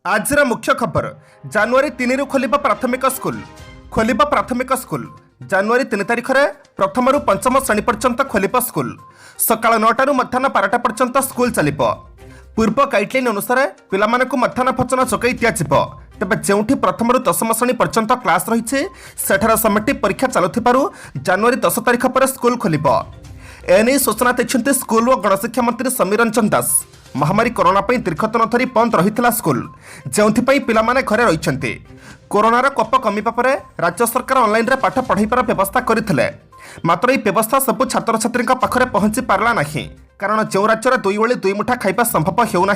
आज मुख्य खबर जनवरी 3 रु खोल प्राथमिक स्कूल जनवरी 3 तारिख में प्रथम रु पंचम श्रेणी पर्यंत खोल स्कूल सका 9 रु मध्याह्न 12टा पर्यंत स्कूल चलो पूर्व गाइडलाइन अनुसार पिला मध्याह्न भोजन जोगाई दिज्व तेज जो प्रथम रु दशम श्रेणी पर्यंत क्लास रही सेठार समेटी परीक्षा चलुथिबारु जनवरी 10 तारिख पर स्कूल खोल एने सूचना देते स्कूल और गणशिक्षा मंत्री समीर रंजन दास। महामारी कोरोना दीर्घ दिन धरी बंद रही स्कूल जो पिलामाने घरे रही कोरोनार कप कमिबा परे राज्य सरकार ऑनलाइन रे पाठ पढ़ाइबार व्यवस्था करथिले मात्र यह व्यवस्था सबु छात्र छात्री पाखरे पहुंची पारला नहीं कारण जो राज्य दुई ओली दुई मुठा खाइबा संभव हेउना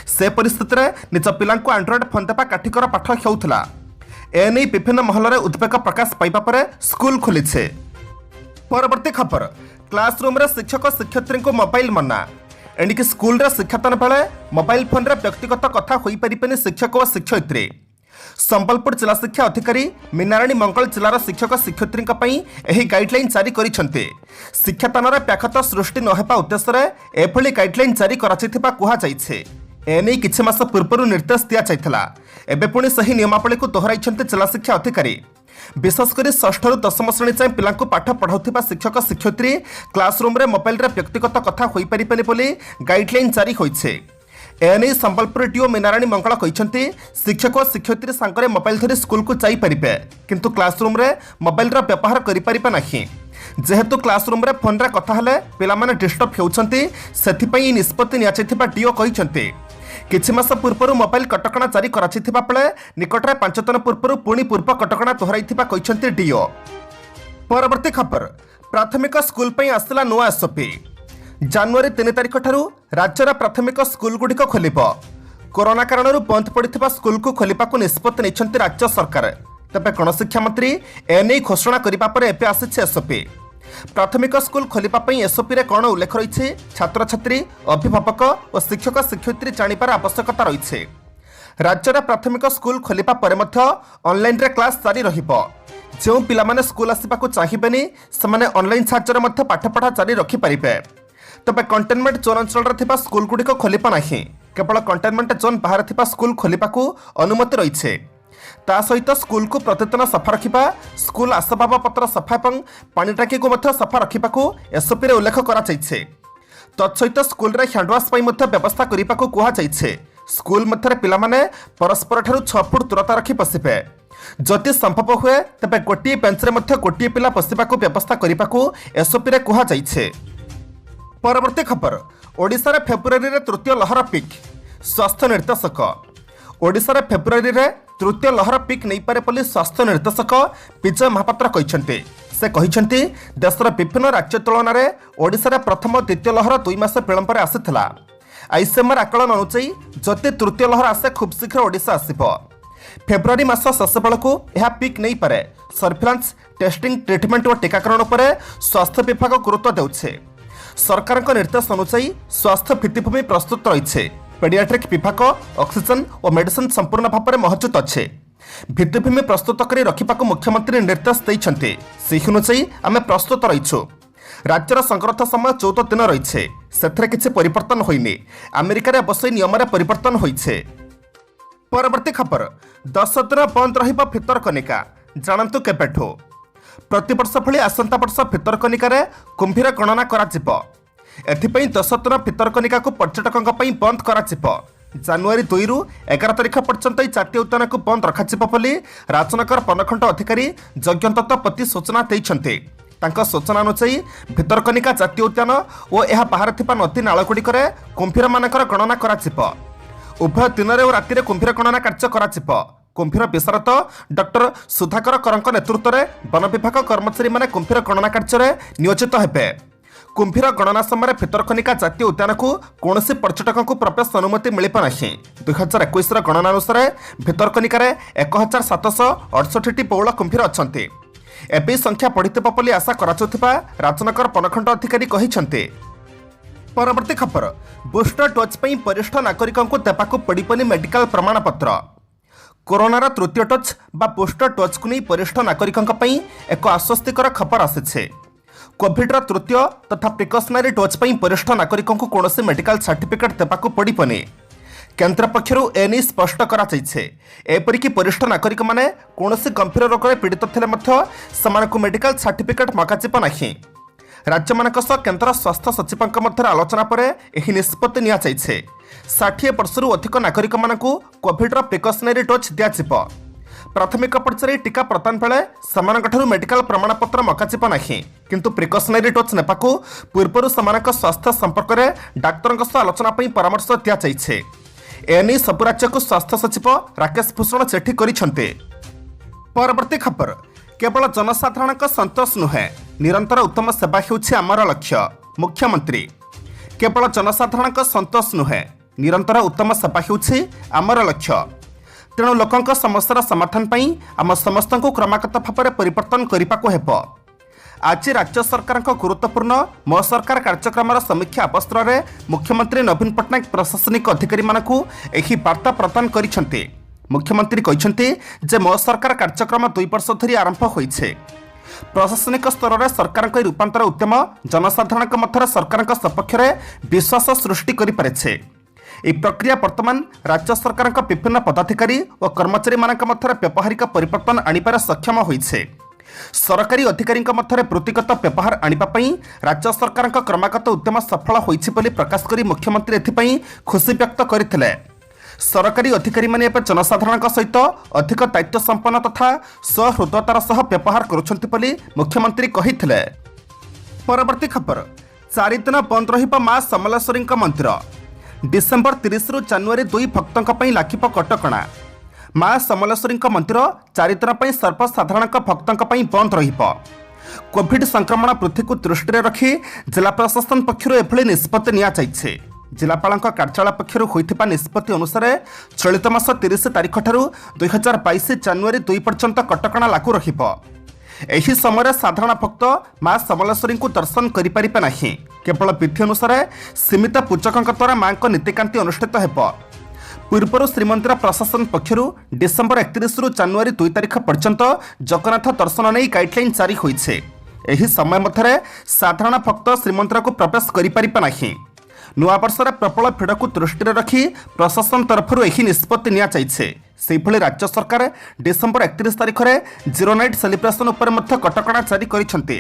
से परिस्थिति में निज पिलांको एंड्रॉइड फोन देवा काठिकर पाठ हेउथला एने विभिन्न महल में उद्वेग प्रकाश पाइबा परे स्कूल खोलीछे। परवर्ती खबर क्लासरूम रे शिक्षक शिक्षयित्री को मोबाइल मना एणिकी स्कूल रे शिक्षादान बेले मोबाइल फोन रे व्यक्तिगत कथा होई परिबेनी शिक्षक और शिक्षयित्री। संबलपुर जिला शिक्षा अधिकारी मीनाराणी मंगल जिलार शिक्षक शिक्षयित्री एही गाइडलाइन जारी करिसेंते। शिक्षादान व्याघात सृष्टि नहेबा उद्देश्य एभली गाइडलाइन जारी कराइथिबा कुहा जाइछे। एने किछि मास पूर्व निर्देश दिया जाइथिला एबे पुणी सही नियमावली को दोहराइछन्ते जिला शिक्षा अधिकारी। विशेषकर 6 रु 10 श्रेणी जाए पिला पाठ पढ़ाउथिबा शिक्षक शिक्षयित्री क्लासरूम रे मोबाइल रे व्यक्तिगत कथा होई परिबेनी बोली गाइडलाइन जारी होइछे। एने संबलपुर डीओ मीनाराणी मंगल कहिसेंती शिक्षक और शिक्षयित्री सांगरे मोबाइल धरी स्कूल को जाई परिबे किंतु क्लासरूम रे मोबाइल रा व्यवहार करि परिबे नाही जेहेतु क्लासरूम रे फोन रे कथा हेले पिला माने डिस्टर्ब हेउछंती सेथिपई निष्पत्ति नियाचिथिबा डीओ कहिसेंती। किछि मास पूर्व मोबाइल कटकणा जारी कराइथिबा बेले निकटरे 5 दिन पूर्व पुणी पूर्व कटकणा दोहराइथिबा कहिसेंती डीओ। परवर्ती खबर प्राथमिक स्कूल पई आसला नुआ एसओपी जनवरी 3 तारिख ठारू राज्यर प्राथमिक स्कूल गुड़िक खोल कोरोना कारण बंद पड़ता स्कूल को खोलने निष्पत्ति नहीं राज्य सरकार तेज गणशिक्षा मंत्री एने घोषणा करने एवं आसी एसओपी। प्राथमिक स्कूल खोलने एसओपी रे कौन उल्लेख रही छात्र छात्री अभिभावक और शिक्षक शिक्षयित्री जानिबार आवश्यकता रही। राज्यर प्राथमिक स्कूल खोलने पर ऑनलाइन रे क्लास जारी रहिबो जो पिला माने स्कूल आसिबाकु चाहिबेनी सेमाने ऑनलाइन साहाय्य पाठ पढ़ा जारी रखिपारे तबे कंटेनमेंट जोन अंचल स्कूल गुड़िक खोल नहीं केवल कंटेनमेंट जोन बाहर थिबा स्कूल खोलने अनुमति रही। ता सहित स्कूल को प्रतिदिन सफा रखा स्कूल आसबाब पत्र सफा और पानी टांकी को सफा रखा एसओपी रे उल्लेख कराଯାଇଛି। तत्सहित स्कूल रे हैंडवाश व्यवस्था करने को कहुଯାଇଛି। स्कूल मध्य पिलामाने परस्पर ठारू 6 फुट दूरता रखी बसिबे जदि संभव हुए तेबे गोटे बेंच रे गोटे पिला बसिबा व्यवस्था करने को एसओपी रे कहुଯାଇଛି। परवर्ती खबर ओडिशा रे फेब्रुआरी रे तृतीय लहर पिक स्वास्थ्य निर्देशक ओडिशा रे फेब्रुआरी रे तृतीय लहर पिक नहीं पारे बोली स्वास्थ्य निर्देशक विजय महापात्र कहते। से कहते देशर विभिन्न राज्य तुलन में ओडिशा रे प्रथम द्वितीय लहर 2 मास विलंब आसाला। आईसीएमआर आकलन अनुसार जदि तृतीय लहर आसे खूब शीघ्र ओडिशा आसिबो फेब्रुआरी मास शेष बेलू यह पिक नहीं पारे। सर्भिलांस टेस्टिंग ट्रिटमेंट और टीकाकरण पर स्वास्थ्य विभाग गुरुत्व देउछे। सरकार निर्देश अनुसार स्वास्थ्य भित्तिभूमि प्रस्तुत रही पेडियाट्रिक विभाग ऑक्सीजन और मेडिसिन संपूर्ण भाव में मौजूद अच्छे भित्तिभूमि प्रस्तुत कर रखा मुख्यमंत्री निर्देश देते से अनुसार आम प्रस्तुत रहीछु। राज्यर संग्रह समय 14 दिन रही से किसी परिवर्तन होइनी अमेरिका अवश्य नियम परिवर्तन होइछे। परवर्ती खबर 10 दिन बंद रहिबो भितरकनिका जानतु केबेठो प्रतिवर्ष भली आसंता वर्ष भितरकनिकार कुंभीर गणना करा एथिपई 10 दिन भितरकनिका को पर्यटकों बंद करा जनवरी 2 रु 11 तारिख पर्यंत जातीय उद्यान को बंद रखा बोली राजनगर वनखंड अधिकारी यज्ञदत्त पति सूचना देते। सूचना अनुसार भितरकनिका जातीय उद्यान और यह बाहर थिबा नदी नालगुड़िक कुंभीर मानकर गणना करा उभय दिन और राति कुंभीर गणना कार्य करा। कुंभीर विशारद डॉक्टर सुधाकर करंक नेतृत्व में वन विभाग कर्मचारी माने कुंभीर गणना कार्य नियोजित हेबे। कुंभीर गणना समय भितरकनिका जातीय उद्यान को कौन पर्यटकों को प्रवेश अनुमति मिल ना 2021 गणना अनुसार भितरकनिकार 1768 बौल कुंभीर अच्छा एवं संख्या बढ़ी आशा करा राजनगर वनखंड अधिकारी कहते। परवर्ती खबर बूस्टर डोज पर वरिष्ठ नागरिकों को देवाक पड़पनी मेडिकल प्रमाणपत्र कोरोनार तृतीय डोज बा बूस्टर डोज को नहीं वरिष्ठ नागरिकों एक आश्वस्तिकर खबर आसी। कोविड तृतीय तथा प्रिकसनरी डोज पर वरिष्ठ नागरिकों को कौन मेडिकल सर्टिफिकेट देवाक पड़पनी केन्द्र पक्षरु एनी स्पष्ट कराଯାଇଛି एपरिक वरिष्ठ नागरिक माने कौनसी गंभीर रोग पीड़ित थिले मध्य समानकु मेडिकल सर्टिफिकेट मगाजिब नाही। राज्य मानक सह केन्द्र स्वास्थ्य सचिवक मध्य आलोचना पर एही निष्पत्ति निया जाइछे। 60 वर्षरु अधिक नागरिक मानकु कोविड प्रिकॉशनरी डोज दियाजिब। प्राथमिक पर्यायर टीका प्रदान बेले समानकठारु मेडिकल प्रमाणपत्र मगाजिब नाही, किंतु प्रिकॉशनरी डोज नेपाकु पूर्वरु समानक स्वास्थ्य संपर्क में डाक्तरक सह आलोचना पई परामर्श दिया जाइछे। एनी सब राज्य स्वास्थ्य सचिव राकेश भूषण सेठी करिसेंते। परवर्ती खबर केवल जनसाधारण संतोष नुहे निरंतर उत्तम सेवा हेउछि आमर लक्ष्य। मुख्यमंत्री केवल जनसाधारण संतोष नुहे निरंतर उत्तम सेवा हेउछि आमर लक्ष्य। तेणु लोकंक समस्यार समाधान पई आम समस्त क्रमागत भाव में परिवर्तन करने हेब। आज राज्य सरकार गुरुत्वपूर्ण मो सरकार कार्यक्रम समीक्षा अवसर में मुख्यमंत्री नवीन पट्टनायक प्रशासनिक अधिकारी मानकु एही वार्ता प्रदान करिसेंते। मुख्यमंत्री कहिसेंते जे मो सरकार कार्यक्रम 2 वर्ष धरी आरंभ होइछे। प्रशासनिक स्तर में सरकार रूपांतर उद्यम जनसाधारण मध्य सरकार सपक्ष में विश्वास सृष्टि करि पारेछे। यह प्रक्रिया वर्तमान राज्य सरकार विभिन्न पदाधिकारी और कर्मचारी मानक मध्य व्यावहारिक परिवर्तन आनिबार सक्षम होइछे। सरकारी अधिकारी मध्य वृत्तिगत व्यवहार आनिबा राज्य सरकार क्रमागत उद्यम सफल होइछि बोली प्रकाश करी मुख्यमंत्री एथिपाई खुशी व्यक्त करथिले। सरकारी अधिकारी माने जनसाधारण सहित अधिक दायित्व संपन्न तथा सहृदयतार सह व्यवहार करुछन्ति बोली मुख्यमंत्री कहिथिले। परवर्ती खबर 4 दिन बंद रहिबा मां समलेश्वरी मंदिर। डिसेम्बर 30 रु जनवरी 2 भक्तों पर लागिब कटकणा। मां समलेश्वरी मंदिर 4 दिन पर सर्वसाधारण भक्तों पर बंद रहिब। कोविड संक्रमण वृद्धि को दृष्टि रखी जिला प्रशासन पक्षर एभली निष्पत्ति निया जाइछे। जिलापाल कार्यालय पक्षर होइथिबा निष्पत्ति अनुसार चलित मास 30 तारिख ठारू 2022 जनवरी 2 पर्यंत कटकणा लागू रहिब। एही समय साधारण भक्त मां समलेश्वरी को दर्शन करिपारिबे नाही। केवल विधि अनुसार सीमित पूजकों द्वारा मां को नीतिकांति अनुष्ठित हेब। पूर्व श्रीमंदिर प्रशासन पक्षर डिसेम्बर 31 रु जनवरी 2 तारिख पर्यंत जगन्नाथ दर्शन नहीं गाइडलाइन जारी होइछे। एही समय मध्य साधारण भक्त श्रीमंदिर को प्रवेश करिपारिबे नाही। नुआ वर्षर प्रबल भिड़ को दृष्टि रखी प्रशासन तरफ यही निष्पत्ति निया जाइछे। सेहिभଳି राज्य सरकार डिसेम्बर 31 तारिख में 0 नाइट सेलिब्रेशन उपर मध्य कटकणा जारी करिसेंते।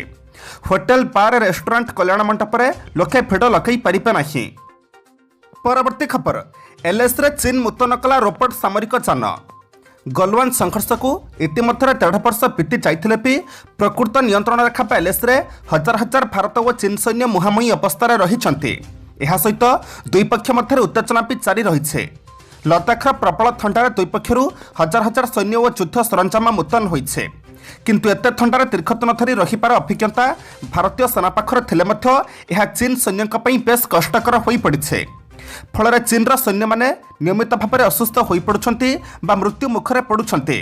होटेल बार रेस्टोरेंट कल्याण मंडप में लोके भिड़ लगे पारिबे नाही। परवर्ती खबर एलएस रे चीन मुतन कला रोबोट सामरिक यान। गलवान संघर्ष को इतिमध्य 1.5 वर्ष बीती जाइथिले भी प्रकृत नियंत्रण रेखा पर एलएस रे हजार हजार भारत और चीन सैन्य मुहांमुही अवस्था रहिछन्ते। यह सहित दुई पक्ष मध्य उत्तेजना भी जारी रही। लद्दाखर प्रबल थंडार दुई पक्षर हजार हजार सैन्य और युद्ध सरंजाम मुतयन होइछे। किंतु एते थंडार दीर्घदिन धरी रहिबार अभिज्ञता भारतीय सेना पाखर थिले मध्य यह चीन सैन्यक पई बेस कष्टकर होई पड़िछे। फल चीनर सैन्य माने नियमित भाव में असुस्थ होई पड़ुछन्ति बा मृत्यु मुखरे पड़ुछन्ति।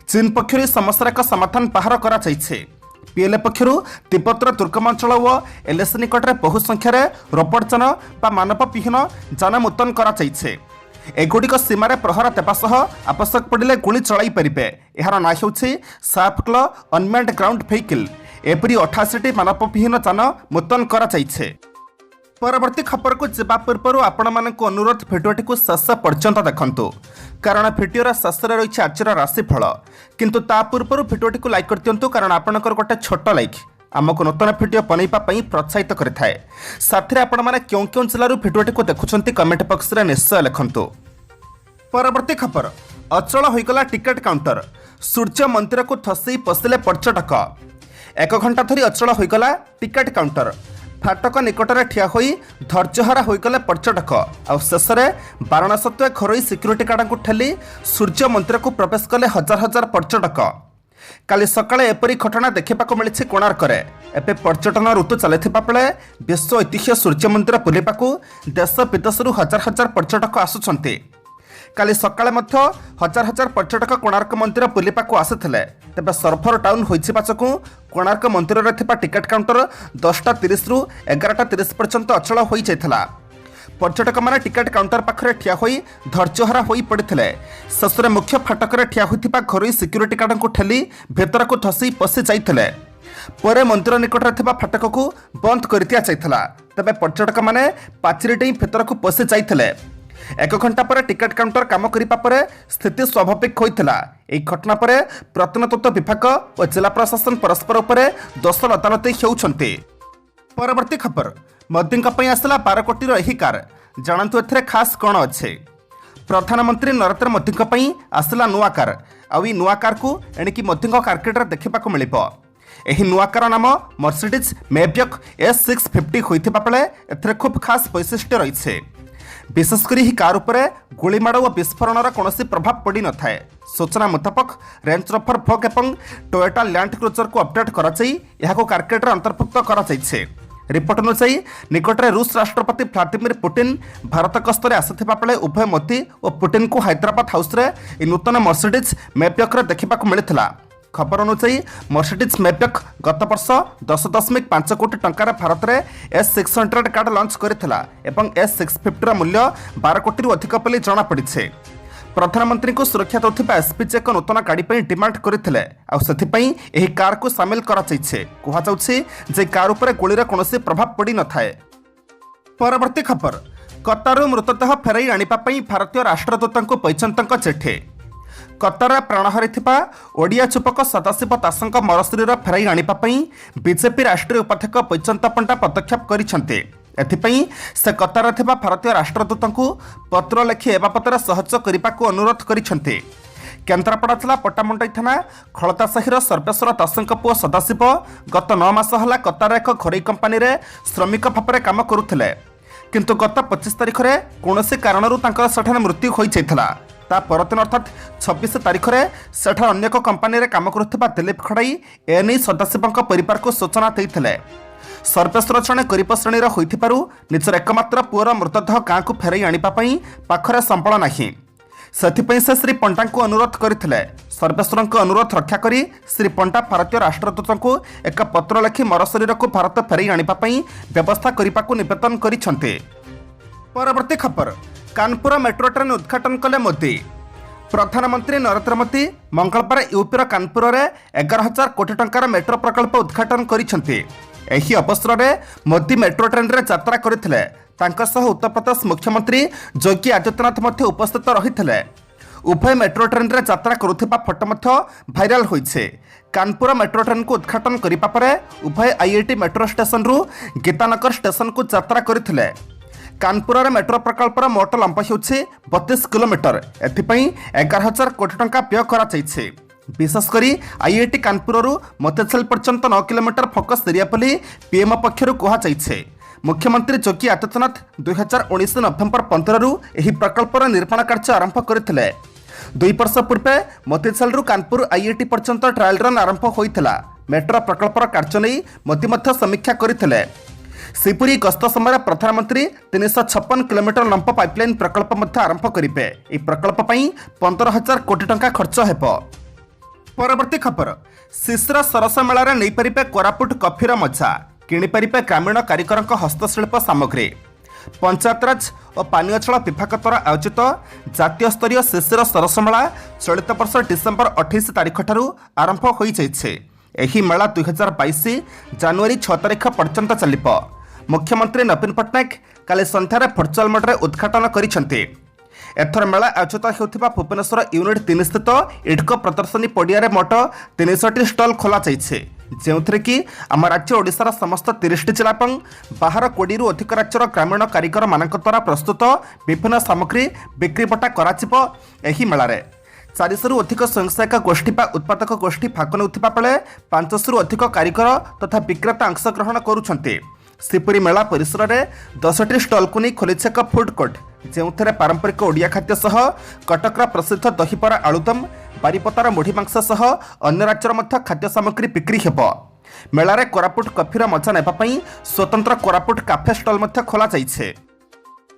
चीन पक्षर समस्यार एक समाधान बाहर करा जाइछे। पीएलए पक्षर तिब्बतर दुर्गम अंचल और एलएस निकट में बहु संख्यार रोबोट जान बा मानव विहीन जान मुतयन करा जाइछे। एगुड़िक सीमार प्रहरा देवा सह आवश्यक पड़े गुली चलाई पारे। यार ना होछि साफ्क्ल अनमैन्ड ग्राउंड व्हीकल। एपरी 88टी मानव विहीन जान मुतयन करा जाइछे। परवर्ती खबर को जावा पूर्व आपण मानक अनुरोध भिडियोटी को शेष पर्यंत देखंतु, कारण भिडियोर शेष रही आज राशिफल। किंतु ता पूर्व भिडियोटी को लाइक कर दियंतु, कारण आपणकर गोटे छोट लाइक आमको नूतन भिडियो बनैबा पई प्रोत्साहित करिथाए। साथी आपण माने क्यों क्यों जिल्लारू भिडियोटी को देखुछंती कमेंट बॉक्स रे निश्चय लिखंतु। परवर्ती खबर अचल होइगला टिकट काउंटर। सूर्य मंदिर को धसी पशिले पर्यटक। 1 घंटा धरी अचल होइगला टिकट काउंटर। फाटक निकटरे ठिया होई धैर्यहारा होइगले पर्यटक। आ शेष में बारणासत्वे घरोई सिक्यूरीटी गार्ड को ठेली सूर्य मंदिर को प्रवेश कले हजार हजार पर्यटक। काली सकाळे एपरी घटना देखा मिली कोणार्क। एवं पर्यटन ऋतु चली बेले विश्व ऐतिह्य सूर्य मंदिर बुलवाक देश विदेश हजार हजार पर्यटक आसुंच। काली सकाळे हजार हजार पर्यटक कोणार्क मंदिर बुलवाक आसीथिले। तेबे सर्भर डाउन होइछि बाचकु कोणार्क मंदिर रे थिबा टिकट काउंटर 10:30 रु 11:30 पर्यंत अचल होई जाइथिला। पर्यटक माने टिकट काउंटर पाखरे ठिया होई धैर्यहारा होई पड़िथिले। शेष में मुख्य फाटक रे ठिया होइथिबा घरोई सिक्यूरीटी गार्ड को ठेली भीतर को धसी पशि जाइथिले। परे मंदिर निकट रे थिबा फाटक को बंद कर दिया जाइथिला। तबे पर्यटक माने पाचिरी डेई भीतर को पशि जाइथिले। एक घंटा पर टिकेट काउंटर काम करने पर स्थिति स्वाभाविक होता। यह घटना पर प्रत्नतत्व विभाग और जिला प्रशासन परस्पर उपर दोष लदालती होउछन्ते। परवर्ती खबर मोदी आसला 12 कोटी यही कार जानतु एथिरे खास कौन अच्छे। प्रधानमंत्री नरेंद्र मोदी आसला नुआ कार आउ नुआ कार को एणिकी मोदी कारकेटर देखा मिलिबो। एही नुआ कार नाम मर्सिडीज मेवियक S650 होइथिबा बेले एथिरे खूब खास वैशिष्ट्य रही। विशेषकर यह कार उपरे गुलीमाड़ और विस्फोरण कौन प्रभाव पड़ न थाए। सूचना मुताबक रेंज रोवर भोग और टोयोटा लैंड क्रूजर को अपडेट कर कारकेटर अंतर्भुक्त कर। रिपोर्ट अनुसार निकटरे रूस राष्ट्रपति व्लादिमीर पुतिन भारत गस्तर आसाथिबा बेले उभय मोदी और पुतिन को हैदराबाद हाउस रे नूतन मर्सिडीज मेवियक देखा मिलता। खबर अनुसार मर्सिडीज मेवियक गत वर्ष 10.5 कोटी टंकार भारत में S600 कार्ड लॉन्च करथिला एवं S650 मूल्य 12 कोटी अधिक बोली जଣାपड़ी। प्रधानमंत्री को सुरक्षा देउथिबा एसपीजी एक नूतन गाड़ी पर डिमांड करथिले आ सेथिपई एही कार को शामिल करा जाइछे। कहा जाउछि जे कार उपर गोलीर कोनोसी प्रभाव पड़ी न थाए। परवर्ती खबर कतारु मृतदेह फेराई आनिपा पई भारतीय राष्ट्रदूतଙ୍କୁ पैचन्तଙ୍କ चिठी। कतार प्राण हरिथिबा ओडिया चुपक सदाशिव दासଙ୍କ मरशरीर फेराई आनिपा पई बीजेपी राष्ट्रीय उपाध्यक्ष पैचন্ত पंडा पदक्षेप करिसंते। एथिपई से कतार थिबा भारतीय राष्ट्रदूतଙ୍କୁ पत्र लेखि ए बाबतरे सहयोग करिबाकू अनुरोध करिसंते। केन्द्रापड़ा जिला पट्टामुंडई थाना खलतासाहीर सर्वेश्वर दासଙ୍କ पुओ सदाशिव गत 9 मास हला कतार एक घरोई कंपानी रे श्रमिक भाव काम करुथिले, किंतु गत 25 तारिख रे कोनोसी कारणरू तांकर सेठाने मृत्यु होई जायथिला। ता परदिन अर्थात 26 तारिख रे सेठा अन्य एक कंपानी रे काम करुथिबा दिलीप खड़ाई एने सदाशिवଙ୍କ परिवार को सूचना देइथिले। सर्वेश्वर जड़े गरीब श्रेणीर होइथिबारु निजर एकमात्र पुअर मृतदेह गाँ को फेराई आनिबा पई पाखरे संबल नाही। सेथिपई से श्री पंडा को अनुरोध करथिले। सर्वेश्वर अनुरोध रक्षा करी श्री पंडा भारतीय राष्ट्रदूतଙ୍କୁ एक पत्र लिखि मरशरीर को भारत फेराई आनिबा पई व्यवस्था करिबाकू निवेदन करिसंते। परवर्ती खबर कानपुर मेट्रो ट्रेन उद्घाटन कले मोदी। प्रधानमंत्री नरेंद्र मोदी मंगलवार यूपीर कानपुर में 11,000 कोटी टंकार मेट्रो प्रकल्प उद्घाटन करिसंते। एही अवसर में मोदी मेट्रो ट्रेन रे यात्रा करथिले। तांका सह उत्तर प्रदेश मुख्यमंत्री योगी आदित्यनाथ मध्य उपस्थित रहिथिले। उभय मेट्रो ट्रेन रे यात्रा करुथिबा फोटो मध्य भाइराल होइछे। कानपुर मेट्रो ट्रेन को उद्घाटन करिबा परे उभय आईआईटी मेट्रो स्टेशन रु गीतानगर स्टेशन को यात्रा करथिले। कानपुर मेट्रो प्रकल्पर मोट लंबा होउछे 32 किलोमीटर। एथिपई 11,000 कोटी टंका व्यय करा जाइछे। विशेषकर आईआईटी कानपुर मोतेछल पर्यंत 9 किलोमीटर फोकस एरिया बोली पीएम पक्षर कहुई। मुख्यमंत्री योगी आदित्यनाथ 2019 नवेम्बर 15 यह प्रकल्पर निर्माण कार्य आरंभ करते। 2 वर्ष पूर्वे मोतीछल कानपुर आईआईटी पर्यंत ट्रायल रन आरंभ होता। मेट्रो प्रकल्पर कार्य नहीं मोदी समीक्षा करते। सेपुरी गस्त समय प्रधानमंत्री 356 किलोमीटर लंब पाइपलाइन प्रकल्प आरंभ करेंगे। यह प्रकल्प 15,000 कोटी टंका खर्च हो। परवर्ती खबर शिश्र सरस मेलार नहीं पारे कोरापुट कफिर मजा किणिपारे ग्रामीण कारीगर हस्तशिल्प सामग्री। पंचायतराज और पानीय जल विभाग द्वारा आयोजित जातीय स्तरीय शिशिर सरस मेला चलित वर्ष डिसेम्बर 28 तारिख ठारू आरंभ हो जाइछे। एही मेला 2022 जनवरी 6 तारिख पर्यंत चलिब। मुख्यमंत्री नवीन पट्टनायक काली संध्यारे भर्चुआल मोड्रे उद्घाटन करिसेंते। एथर मेला आयोजित होता भुवनेश्वर यूनिट 3 स्थित इडको प्रदर्शनी पड़िया मोट 300 स्टल खोल जो कि आम राज्य ओडिशार समस्त 30 जिला और बाहर 20 रु अधिक राज्यर ग्रामीण कारीगर मान द्वारा प्रस्तुत विभिन्न सामग्री बिक्रीबटा कर मेलार 400 रु अधिक स्वयंसहायक गोष्ठी बा उत्पादक गोष्ठी भाग नेउथिबा बेले 500 रु अधिक कारीगर तथा विक्रेता अंशग्रहण करुछन्ते। श्रीपुरी मेला परिसर में 10टी स्टल को नहीं खोली एक फुड कोर्ट जो पारंपरिक ओडिया खाद्य सह कटकर प्रसिद्ध दहीबरा आलुदम बारीपतार मुढ़ी मांस सह अन्य राज्यर खाद्य सामग्री बिक्री हेब। मेलार कोरापुट कफिर मजा नेबापी स्वतंत्र कोरापुट काफे स्टल खोल जाइछे।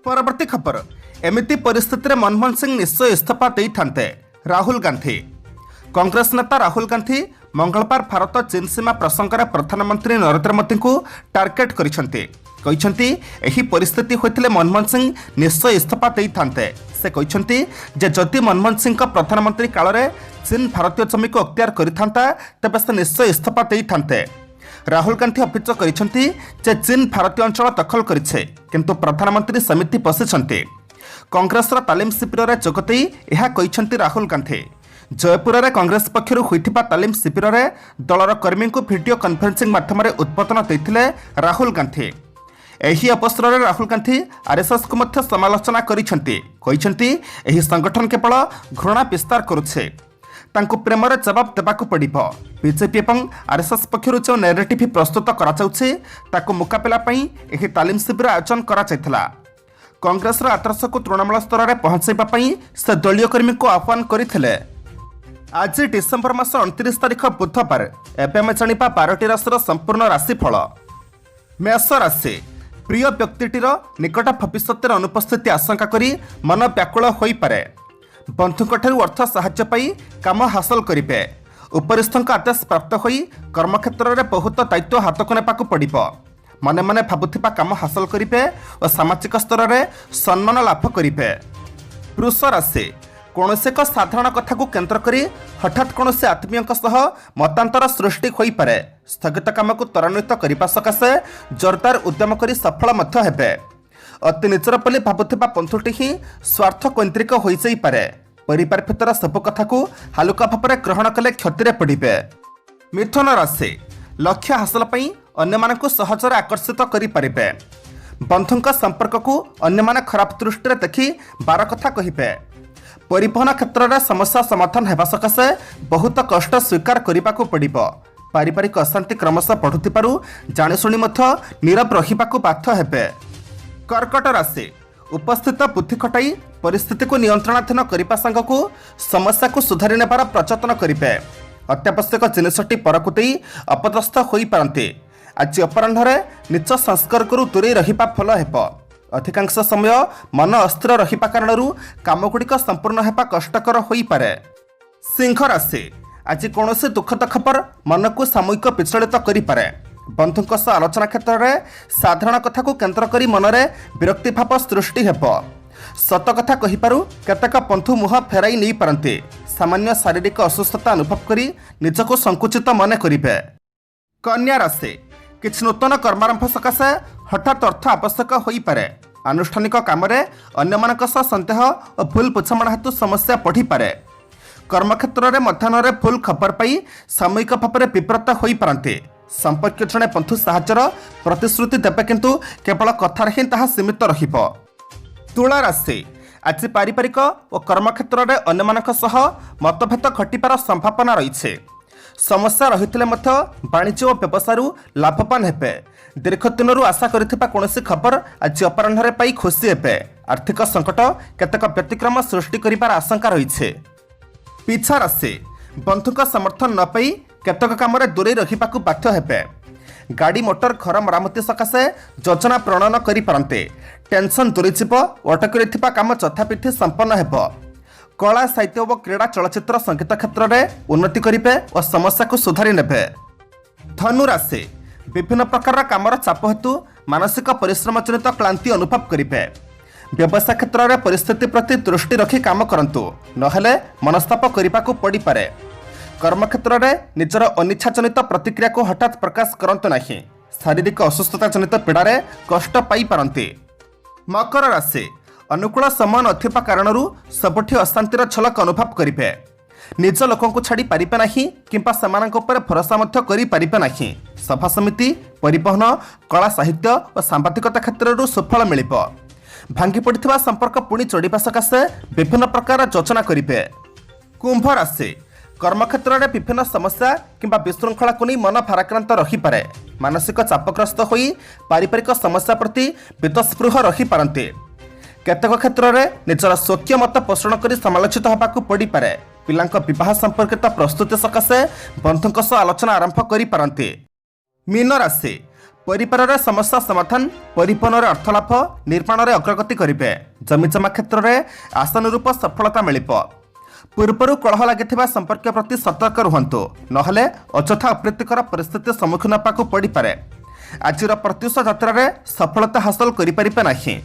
परवर्ती खबर एमिति परिस्थिति में मनमोहन सिंह निश्चय इस्तीफा दे थांते राहुल गांधी। कांग्रेस नेता राहुल गांधी मंगलवार भारत चीन सीमा प्रसंग में प्रधानमंत्री नरेंद्र मोदी को टार्गेट करिसेंते। एही परिस्थिति होइथिले मनमोहन सिंह निश्चय इस्तीफा दे थांते। से कहते जे जदि मनमोहन सिंह प्रधानमंत्री काल में चीन भारतीय जमी को अख्तियार करिथांता तेबे से निश्चय इस्तीफा दे थांते। राहुल गांधी अभियोग करिसेंते जे चीन भारतीय अंचल दखल करिछे किंतु प्रधानमंत्री समिति बसिछन्ते। कांग्रेसर तालीम शिविर में जोगदे यह कहते राहुल गांधी। जयपुर में कांग्रेस पक्षर होता तालीम शिविर में दलर कर्मी को वीडियो कॉन्फ्रेंसिंग माध्यम उद्बोधन देते राहुल गांधी। यही अवसर में राहुल गांधी आरएसएस को मध्य समालोचना करते संगठन केवल घृणा विस्तार करुछे, तांको प्रेम जवाब देवाक पड़िबो। बीजेपी और आरएसएस पक्षर जो नैरेटिव प्रस्तुत करा मुकाबला यह तालीम शिविर आयोजन करा। कांग्रेस आदर्श को तृणमूल स्तर में पहुंचाई से दलीय कर्मी को आह्वान करते। आज डिसेम्बर मास 29 तारिख बुधवार एवं जाना 12टी राशि संपूर्ण राशिफल। मेष राशि प्रिय व्यक्तिटीर निकट भविष्य अनुपस्थिति आशंका करी मन व्याकुल हो पारे। बंधुओं अर्थ साहाय्य पाई काम हासिल करेंगे। उपरिस्थ आदेश प्राप्त हो कर्मक्षेत्र में बहुत दायित्व हाथ को नेबाक पड़िबो। मने मने भाबुथिबा काम हासिल करेंगे और सामाजिक स्तर में सम्मान लाभ करेंगे। वृष राशि कौन एक साधारण कथा को केन्द्र करी हठात कौन आत्मीय मतांतर सृष्टि हो पारे। स्थगित काम को त्वरान्वित करने सकाशे जोरदार उद्यम कर सफल हेबे। अति निजर बोली भाबुथिबा बंधुटी ही स्वार्थ केन्द्रिक हो पारे। परिवार भितर सब कथा को हालुका भाव में ग्रहण कले क्षति पड़े। मिथुन राशि लक्ष्य हासिल पाई अन्य मानक सहजरे आकर्षित करें। बंधुଙ୍କ संपर्क को अन्य माने खराब दृष्टि देखि बार कथा कहिबे। परिवहन क्षेत्र में समस्या समाधान होगा सकाशे बहुत कष्ट स्वीकार करने को पड़िबो। पारिवारिक अशांति क्रमशः बढ़ुथिबारु जाणीशुणी नीरव रहिबाकु बाध्य हेबे। कर्कट राशि उपस्थित बुद्धि खटाई परिस्थिति को नियंत्रणाधीन करने सांगकु समस्या को सुधारी नेबार प्रयत्न करेंगे। अत्यावश्यक जिनसटी परकु देई अपदस्थ हो पारते। आज अपराह्न निज संस्कार दूरे रहिबा फल हेबो। अधिकांश समय मन अस्थिर रहिबा कारणरू कामगुड़िक संपूर्ण हेबा कष्टकर हो पारे। सिंह राशि आज कौन दुखद खबर मन को सामूहिक विचलित करें। बंधुों सह आलोचना क्षेत्र में साधारण कथा को केन्द्र कर मनरे विरक्ति भाव सृष्टि हेब। सत कथा कहिपारु केतेक बंधु मुह फेराई नहीं पारते। सामान्य शारीरिक असुस्थता अनुभव करी निजको संकुचित मन करेंगे। कन्या राशि किछि नूतन कर्मारंभ सकाशे हठात अर्थ आवश्यक हो पारे। आनुष्ठानिक काम अन्य संदेह और भूल बुझामणा हेतु समस्या बढ़ी पारे। कर्मक्षेत्र में मध्याह्न भूल खबर पाई सामूहिक भाव में विव्रत हो पारते। संपर्क जड़े बंधु साहाय्यर प्रतिश्रुति देवे किंतु केवल कथार ही ताहा सीमित रहिबो। तुला राशि आज पारिवारिक और कर्मक्षेत्र में अन्य मतभेद घटिपार संभावना रही। समस्या रही वाणिज्य और व्यवसाय लाभवान हेबे। दीर्घ दिन आशा करिथिबा कौनसी खबर आज अपराह्न पाई खुशी हेबे। आर्थिक संकट केतेक व्यतिक्रम सृष्टि करिबार आशंका रही। पिछा राशि बंधुक समर्थन न पाई केतेक काम दूरे रहिबाकु बाध्य हेबे। गाड़ी मोटर घर मरामती सकाशे योजना प्रणयन करि पारंते। टेंशन दूरीजीव अटकी रहिथिबा काम यथापिथि संपन्न हेब। कला साहित्य और क्रीड़ा चलचित्र संगीत क्षेत्र में उन्नति करेंगे और समस्या को सुधारी नेबे। धनु राशि विभिन्न प्रकार कामर चाप हेतु मानसिक परिश्रम जनित क्लांति अनुभव करेंगे। व्यवसाय क्षेत्र में परिस्थिति प्रति दृष्टि रखी काम करंतु नहेले मनस्ताप करने को पड़ पारे। कर्मक्षेत्र में निजर अनिच्छा जनित प्रतिक्रिया को हठात प्रकाश करंतु नहीं। शारीरिक असुस्थता जनित पीड़ारे कष्ट पाई पारंती। मकर राशि अनुकूल समय नथिबा कारणरू सबुठी अशांतिर झलक अनुभव करेंगे। निज लोकों को छाड़ी पारिबे नाही किंबा सेमानक उपर भरोसा मध्य करि पारिबे नाही। सभा समिति परिवहन कला साहित्य और सांबादिकता क्षेत्ररू सुफल मिलिबो। भांगी पड़िथिबा संपर्क पुणी जोड़िबा सकाशे विभिन्न प्रकार योजना करेंगे। कुंभ राशि कर्मक्षेत्र में विभिन्न समस्या किंबा विशृंखला को नहीं मन भाराक्रांत रही पारे। मानसिक चापग्रस्त होई पारिवारिक समस्या प्रति वितस्पृह रही पारंते। केतेक क्षेत्र में निजर स्वकीय मत पोषण कर समालोचित होबाकु पड़ी पारे। पिलांक विवाह संपर्कित प्रस्तुति सकाशे बंधुों सह आलोचना आरंभ करि पारंते। मीन राशि परिवार में समस्या समाधान परिवहन में अर्थलाभ निर्माण में अग्रगति करेंगे। जमीजमा क्षेत्र में आशानुरूप सफलता मिलिबो। पूर्वर कलह लगी संपर्क प्रति सतर्क रुहतु नहेले अଯଥା अप्रीतिकर परिस्थिति सम्मुखीन होबाकु पड़ी पारे। आज प्रत्युष यात्रा सफलता हासिल करि परिबे नाही।